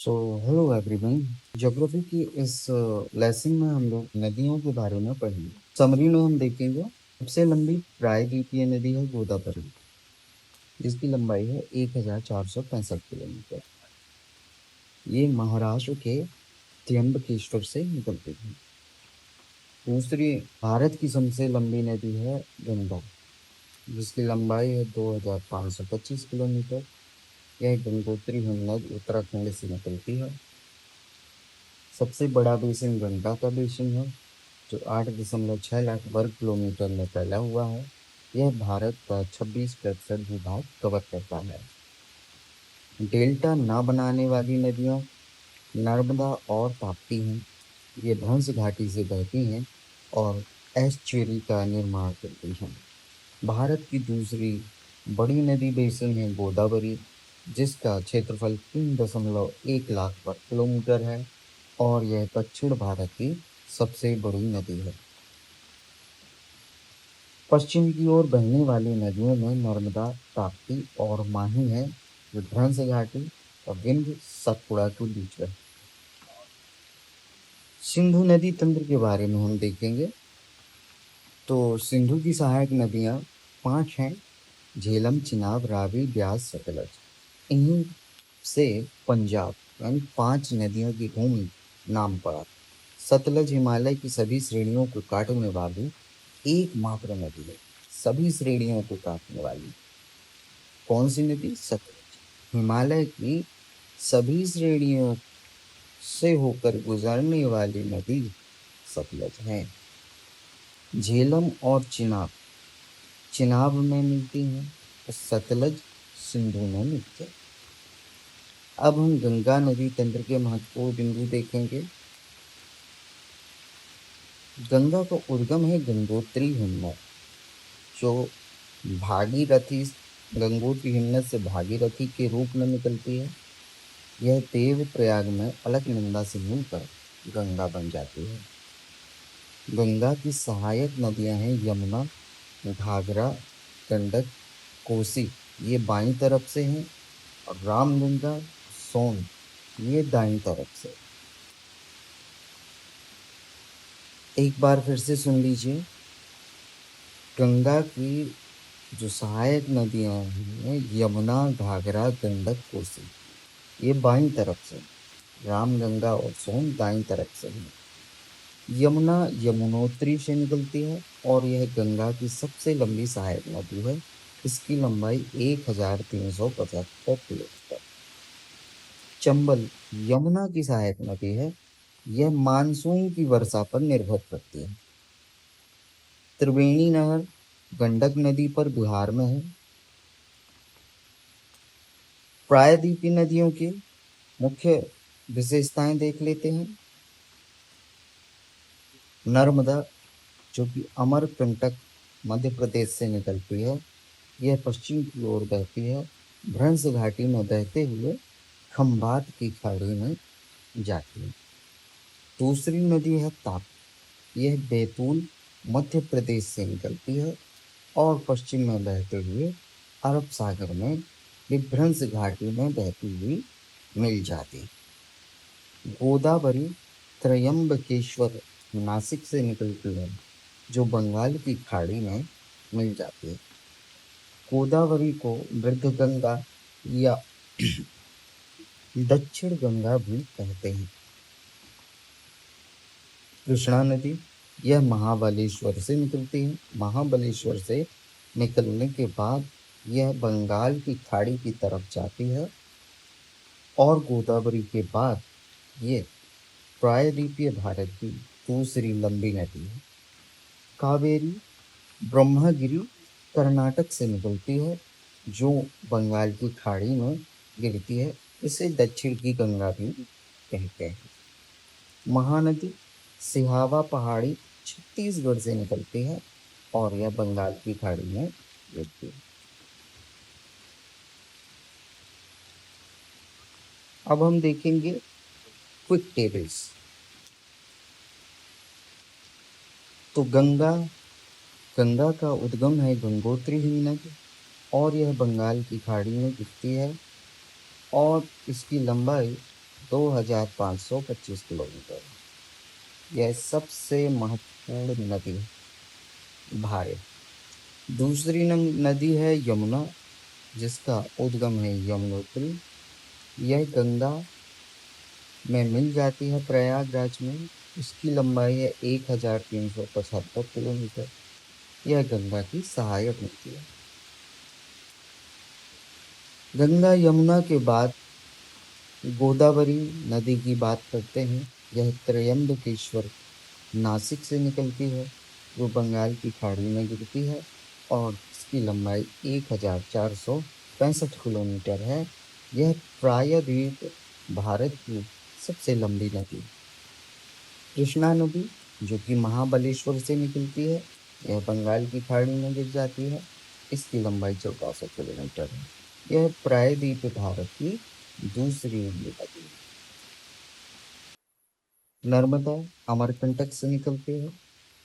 So hello everyone. Geography की इस lesson में हम लोग नदियों के बारे में पढ़ेंगे। समरी में हम देखेंगे सबसे लंबी प्रायद्वीपीय नदी है गोदावरी, जिसकी लंबाई है 1465 किलोमीटर। ये महाराष्ट्र के त्र्यंबकेश्वर से निकलती है। दूसरी भारत की सबसे लंबी नदी है गंगा, जिसकी लंबाई है 2525 किलोमीटर। यह गंगोत्री हिमनद उत्तराखंड से निकलती है। सबसे बड़ा बेसिन गंगा का बेसिन है, जो 8.6 लाख वर्ग किलोमीटर में फैला हुआ है। यह भारत का 26% भूभाग कवर करता है। डेल्टा न बनाने वाली नदियां नर्मदा और ताप्ती हैं। ये भंस घाटी से बहती हैं और एस्चुरी का निर्माण करती हैं। भारत की दूसरी बड़ी नदी बेसिन है गोदावरी, जिसका क्षेत्रफल 3.1 लाख वर्ग किलोमीटर है और यह दक्षिण भारत की सबसे बड़ी नदी है। पश्चिम की ओर बहने वाली नदियों में नर्मदा, ताप्ती और माही है, जो भ्रंश घाटी और विंध्य सतपुड़ा के बीच है। सिंधु नदी तंत्र के बारे में हम देखेंगे तो सिंधु की सहायक नदियां 5 हैं: झेलम, चिनाब, रावी, ब्यास, सतलज। इन्हीं से पंजाब यानी 5 नदियों की भूमि नाम पड़ा। सतलज हिमालय की सभी श्रेणियों को काटने वाली एकमात्र नदी है। सभी श्रेणियों को काटने वाली कौन सी नदी? सतलज। हिमालय की सभी श्रेणियों से होकर गुजरने वाली नदी सतलज है। झेलम और चिनाब चिनाब में मिलती हैं, और सतलज सिंधु में मिलती है। अब हम गंगा नदी तंत्र के महत्वपूर्ण बिंदु देखेंगे। गंगा का उद्गम है गंगोत्री हिमनद, जो भागीरथी गंगोत्री हिमनद से भागीरथी के रूप में निकलती है। यह देव प्रयाग में अलकनंदा से मिलकर गंगा बन जाती है। गंगा की सहायक नदियां हैं यमुना, घाघरा, गंडक, कोसी, ये बाईं तरफ से हैं, और रामगंगा, सोन, ये दाईं तरफ से। एक बार फिर से सुन लीजिए। गंगा की जो सहायक नदियां हैं यमुना, घाघरा, गंडक, कोसी, ये बाईं तरफ से। रामगंगा और सोन दाईं तरफ से है। यमुना यमुनोत्री से निकलती है और यह गंगा की सबसे लंबी सहायक नदी है। इसकी लंबाई 1375 किलोमीटर। चंबल यमुना की सहायक नदी है। यह मानसून की वर्षा पर निर्भर करती है। त्रिवेणी नहर गंडक नदी पर बिहार में है। प्रायद्वीपीय नदियों की मुख्य विशेषताएं देख लेते हैं। नर्मदा, जो कि अमरकंटक मध्य प्रदेश से निकलती है, यह पश्चिम की ओर बहती है। भ्रंश घाटी में बहते हुए खंभात की खाड़ी में जाती है। दूसरी नदी है ताप्ती। यह बैतूल मध्य प्रदेश से निकलती है और पश्चिम में बहते हुए अरब सागर में विभ्रंश घाटी में बहती हुई मिल जाती। गोदावरी त्रयंबकेश्वर नासिक से निकलती है, जो बंगाल की खाड़ी में मिल जाती है। गोदावरी को वृद्धगंगा या दक्षिण गंगा भी कहते हैं। कृष्णा नदी, यह महाबलेश्वर से निकलती है। महाबलेश्वर से निकलने के बाद यह बंगाल की खाड़ी की तरफ जाती है और गोदावरी के बाद ये प्रायद्वीपीय भारत की दूसरी लंबी नदी है। कावेरी ब्रह्मगिरी कर्नाटक से निकलती है, जो बंगाल की खाड़ी में गिरती है। इसे दक्षिण की गंगा भी कहते हैं। महानदी सिहावा पहाड़ी छत्तीसगढ़ से निकलती है और यह बंगाल की खाड़ी में गिरती है। अब हम देखेंगे क्विक टेबल्स। तो गंगा का उद्गम है गंगोत्री हिमनद और यह बंगाल की खाड़ी में गिरती है और इसकी लंबाई 2525 किलोमीटर। यह सबसे महत्वपूर्ण नदी भारत। दूसरी नदी है यमुना, जिसका उद्गम है यमुनोत्री। यह गंगा में मिल जाती है प्रयागराज में। इसकी लंबाई है 1375 किलोमीटर। यह गंगा की सहायक नदी है। गंगा यमुना के बाद गोदावरी नदी की बात करते हैं। यह त्र्यंबकेश्वर नासिक से निकलती है, जो बंगाल की खाड़ी में गिरती है और इसकी लंबाई 1465 किलोमीटर है। यह प्रायद्वीप भारत की सबसे लंबी नदी। कृष्णा नदी, जो कि महाबलेश्वर से निकलती है, यह बंगाल की खाड़ी में गिर जाती है। इसकी लंबाई 1400 किलोमीटर है। यह प्रायद्वीप भारत की दूसरी नदी है। नर्मदा अमरकंटक से निकलती है।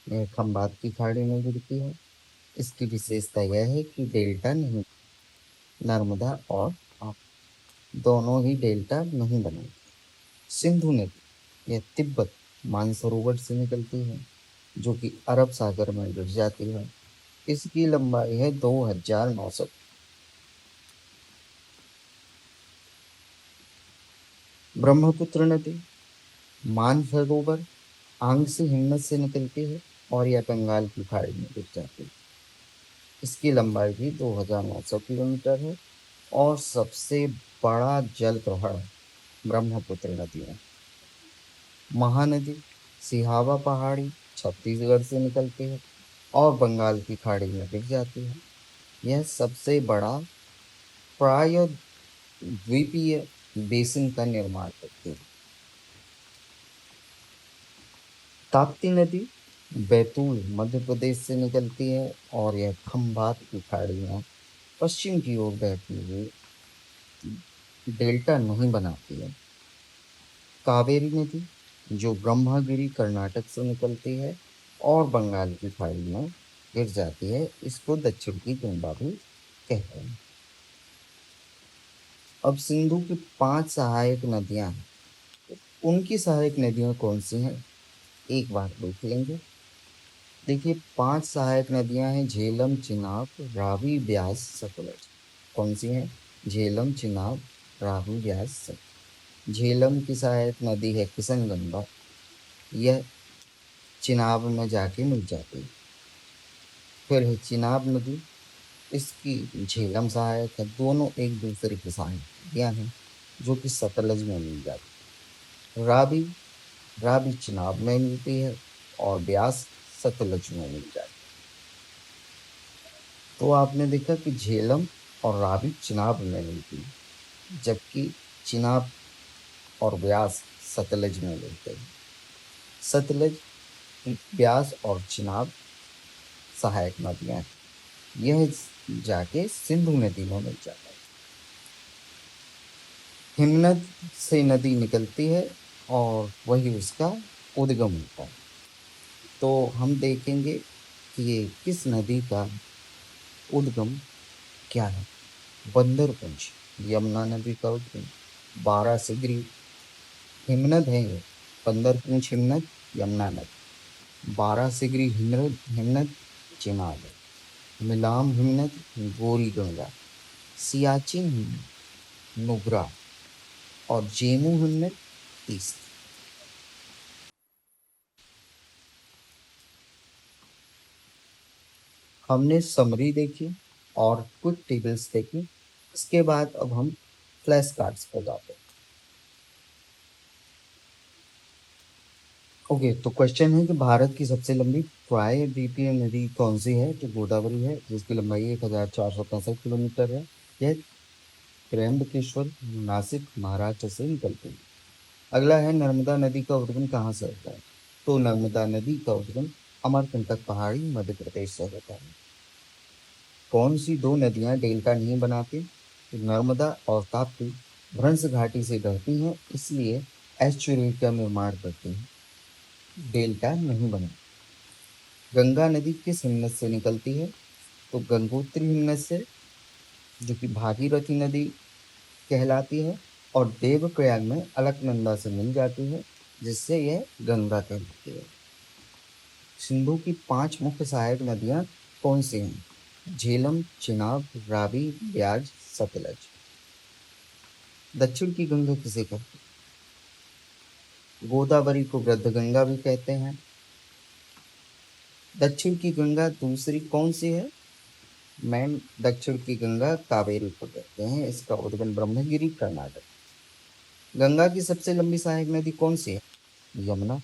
यह खंबात की खाड़ी में गिरती है। इसकी विशेषता यह है कि डेल्टा नहीं, नर्मदा और दोनों ही डेल्टा नहीं बनाती। सिंधु नदी, यह तिब्बत मानसरोवर से निकलती है, जो कि अरब सागर में गिर जाती है। इसकी लंबाई है 2900। ब्रह्मपुत्र नदी मानसरोवर आंग्सी हिमनद से निकलती है और यह बंगाल की खाड़ी में गिर जाती है। इसकी लंबाई भी 2900 किलोमीटर है और सबसे बड़ा जल प्रवाह ब्रह्मपुत्र नदी है। महानदी सिहावा पहाड़ी छत्तीसगढ़ से निकलती है और बंगाल की खाड़ी में गिर जाती है। यह सबसे बड़ा प्रायद्वीपीय बेसिन का निर्माण करती है। ताप्ती नदी बैतूल मध्य प्रदेश से निकलती है और यह खंभात की खाड़ी में पश्चिम की ओर बहती हुई डेल्टा नहीं बनाती है। कावेरी नदी, जो ब्रह्मगिरी कर्नाटक से निकलती है और बंगाल की खाड़ी में गिर जाती है, इसको दक्षिण की गंगा भी कहते हैं। अब सिंधु की 5 सहायक नदियां हैं। उनकी सहायक नदियां कौन सी हैं, एक बार देख लेंगे। देखिए, 5 सहायक नदियां हैं झेलम, चिनाब, रावी, ब्यास, सतलज। कौन सी हैं? झेलम, चिनाब, रावी, ब्यास, सतलज। झेलम की सहायक नदी है किशनगंगा। यह चिनाब में जाके मिल जाती है। फिर है चिनाब नदी, इसकी झेलम सहायक है। दोनों एक दूसरे की सहायक नदियां हैं, जो कि सतलज में मिल जाती है। रावी रावी चिनाब में मिलती है और ब्यास सतलज में मिल जाती है। तो आपने देखा कि झेलम और रावी चिनाब में मिलती है, जबकि चिनाब और ब्यास सतलज में मिलते हैं। सतलज, ब्यास और चिनाब सहायक नदियां हैं। यह जाके सिंधु नदी में मिल जाता है। हिमनद से नदी निकलती है और वही उसका उद्गम होता है। तो हम देखेंगे कि ये किस नदी का उद्गम क्या है। बंदरपुंज यमुना नदी का उद्गम। बारासिगरी हिमनद है ये। बंदरपुंज हिमनद यमुना नदी। बारासिगरी हिमनद चिनाब है। मिलाम हिमनद गोरी गंगा। सियाचिन हिमनद नुब्रा और जेमू हिमनद तीस्ता। हमने समरी देखी और क्विक टेबल्स देखी। इसके बाद अब हम फ्लैश कार्ड्स पर जाते हैं। ओके, तो क्वेश्चन है कि भारत की सबसे लंबी प्रायद्वीपीय नदी कौन सी है? तो गोदावरी है, जिसकी लंबाई 1465 किलोमीटर है। यह त्र्यंबकेश्वर नासिक महाराष्ट्र से निकलती है। अगला है नर्मदा नदी का उद्गम कहाँ से होता है? तो नर्मदा नदी का उद्गम अमरकंटक पहाड़ी मध्य प्रदेश से होता है। कौन सी दो नदियां डेल्टा नहीं बनाती? तो नर्मदा और ताप्ती भ्रंश घाटी से बहती हैं, इसलिए एस्चुएरियल का निर्माण करती हैं, डेल्टा नहीं बना। गंगा नदी किस हिमनद से निकलती है? तो गंगोत्री हिमनद से, जो कि भागीरथी नदी कहलाती है और देवप्रयाग में अलकनंदा से मिल जाती है, जिससे यह गंगा कहलाती है। सिंधु की 5 मुख्य सहायक नदियां कौन सी हैं? झेलम, चिनाब, रावी, ब्याज, सतलज। दक्षिण की गंगा किसे कहते हैं? गोदावरी को वृद्ध गंगा भी कहते हैं। दक्षिण की गंगा दूसरी कौन सी है? मैन दक्षिण की गंगा कावेरी को कहते हैं। इसका उद्गम ब्रह्मगिरी, कर्नाटक। गंगा की सबसे लंबी सहायक नदी कौन सी है? यमुना।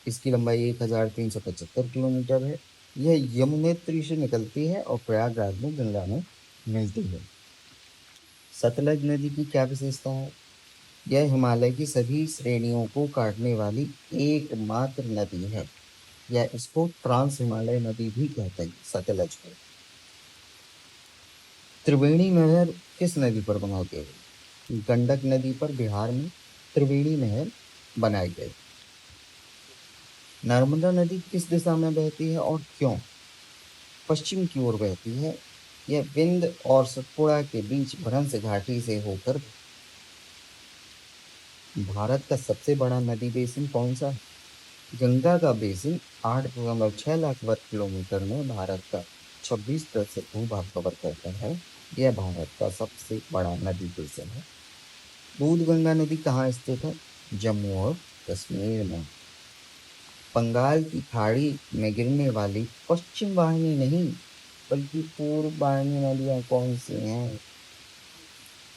इसकी लंबाई 1375 किलोमीटर है। यह यमुनेत्री से निकलती है और प्रयागराज में गंगा में मिलती है। सतलज नदी की क्या विशेषता है? यह हिमालय की सभी श्रेणियों को काटने वाली एकमात्र नदी है। या इसको ट्रांस हिमालय नदी भी कहते हैं, सतलज को। त्रिवेणी नहर किस नदी पर बनाई गई? गंडक नदी पर बिहार में त्रिवेणी नहर बनाई गई। नर्मदा नदी किस दिशा में बहती है और क्यों? पश्चिम की ओर बहती है। यह विंध्य और सतपुड़ा के बीच भ्रंश घाटी से होकर। भारत का सबसे बड़ा नदी बेसिन कौन सा है? गंगा का बेसिन 8.6 लाख वर्ग किलोमीटर में भारत का 26% भूभाग कवर करता है। यह भारत का सबसे बड़ा नदी बेसिन है। दूध गंगा नदी कहाँ स्थित है? जम्मू और कश्मीर में। बंगाल की खाड़ी में गिरने वाली पश्चिम वाहिनी नहीं बल्कि पूर्व वाहिनी नदियां कौन सी हैं?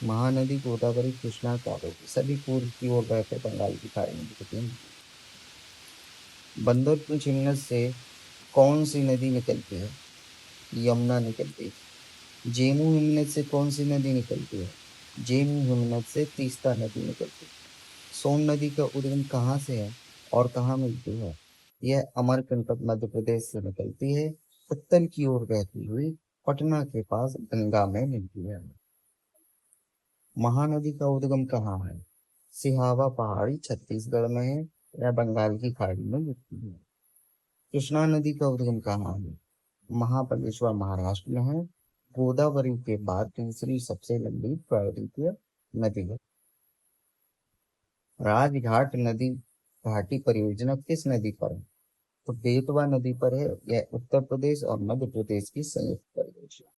महानदी, गोदावरी, कृष्णा, कावेरी। सभी पूर्व की ओर बहकर बंगाल की खाड़ी में गिरती हैं। बंदर की चिन्ह से कौन सी नदी निकलती है? यमुना निकलती है। जेमू हिमनद से कौन सी नदी निकलती है? जेमू हिमनद से तीस्ता नदी निकलती है। सोन नदी का उद्गम कहाँ से है और कहाँ मिलती है? यह अमरकंटक मध्य प्रदेश से निकलती है। उत्तर की ओर बहती हुई पटना के पास गंगा में मिलती है। महानदी का उद्गम कहाँ है? सिहावा पहाड़ी छत्तीसगढ़ में है या बंगाल की खाड़ी में मिलती है। कृष्णा नदी का उद्गम कहाँ है? महाबलेश्वर महाराष्ट्र में है। गोदावरी के बाद दूसरी सबसे लंबी प्रायद्वीपीय नदी है। राजघाट नदी घाटी परियोजना किस नदी पर है? तो बेतवा नदी पर है। यह उत्तर प्रदेश और मध्य प्रदेश की संयुक्त परियोजना।